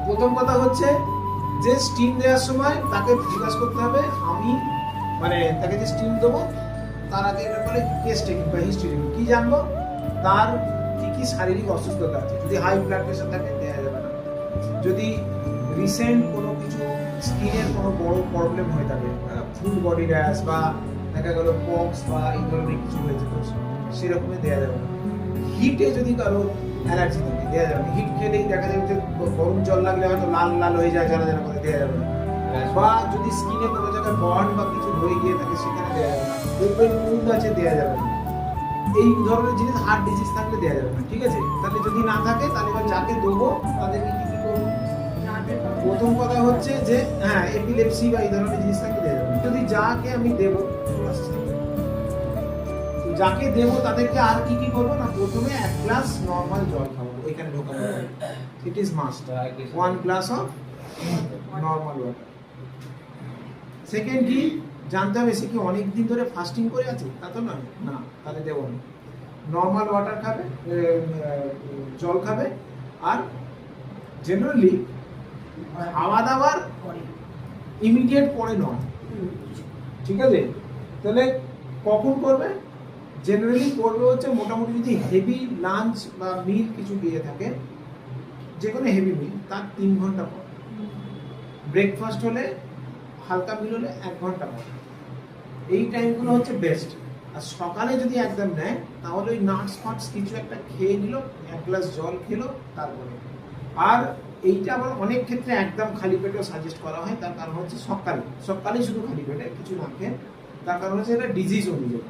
প্রথম কথা হচ্ছে যে স্টিম দেওয়ার সময় তাকে জিজ্ঞাসা করতে হবে আমি মানে তাকে যে স্টিম দেবো তার আগে এটা বলে কেস টেকিং বা হিস্ট্রি টেকিং কি জানবো তার কি কি শারীরিক অসুস্থতা আছে যদি হাই ব্লাড প্রেশার থাকে দেওয়া যাবে না যদি রিসেন্ট কোনো কিছু স্কিনের কোনো বড় প্রবলেম হয়ে থাকে ফুল বডি র্যাশ বা দেখা গেল পক্স বা এই ধরনের কিছু হয়েছে তো সেরকমই দেওয়া যাবে না হিটে যদি কারো অ্যালার্জি থাকে দেওয়া যাবে না হিট খেলেই দেখা যাবে যে গরম জল লাগলে হয়তো লাল লাল হয়ে যায় জানা জানা করে দেওয়া যাবে না বা যদি স্কিনে কোনো জায়গায় বার্ন বা কিছু হয়ে গিয়ে থাকে সেখানে দেওয়া যাবে না ওপেন উন্ড আছে দেওয়া যাবে না এই ধরনের জিনিস হার্ট ডিজিজ থাকলে দেওয়া যাবে না ঠিক আছে তাহলে যদি না থাকে তাহলে এবার যাকে দেবো তাদেরকে কি কি করবো প্রথম কথা হচ্ছে যে হ্যাঁ এপিলেপসি বা এই ধরনের জিনিস থাকলে দেওয়া যাবে না যদি যাকে আমি দেবো যাকে দেবো তাদেরকে আর কি কি করবো না প্রথমে 1 গ্লাস নরমাল জল খাওয়াবো এখানে ঢোকাবো it is must 1 glass of normal water second কি জানতে হবে সে কি অনেক দিন ধরে ফাস্টিং করে আছে তা তো নয় না তাহলে দেবো না নরমাল ওয়াটার খাবে জল খাবে আর জেনারেলি খাওয়া দাওয়ার ইমিডিয়েট পরে নয় ঠিক আছে তাহলে কখন করবে জেনারেলি করবে হচ্ছে মোটামুটি যদি হেভি লাঞ্চ বা মিল কিছু দিয়ে থাকে যে কোনো হেভি মিল তার 3 ঘন্টা পর ব্রেকফাস্ট হলে হালকা মিল হলে 1 ঘন্টা পর এই টাইমগুলো হচ্ছে বেস্ট আর সকালে যদি একদম নেয় তাহলে ওই নাটস ফাটস কিছু একটা খেয়ে নিল 1 গ্লাস জল খেলো তারপরে আর এইটা আবার অনেক ক্ষেত্রে একদম খালি পেটেও সাজেস্ট করা হয় তার কারণ হচ্ছে সকালে শুধু খালি পেটে কিছু না খেয়ে তার কারণ হচ্ছে এটা ডিজিজ অনুযায়ী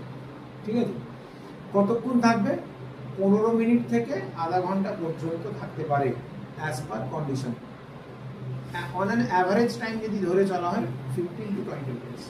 ঠিক আছে কতক্ষণ থাকবে 15 মিনিট থেকে আধা ঘন্টা পর্যন্ত থাকতে পারে as per condition on an average time যদি ধরে চলা হয় 15 to 20 মিনিটস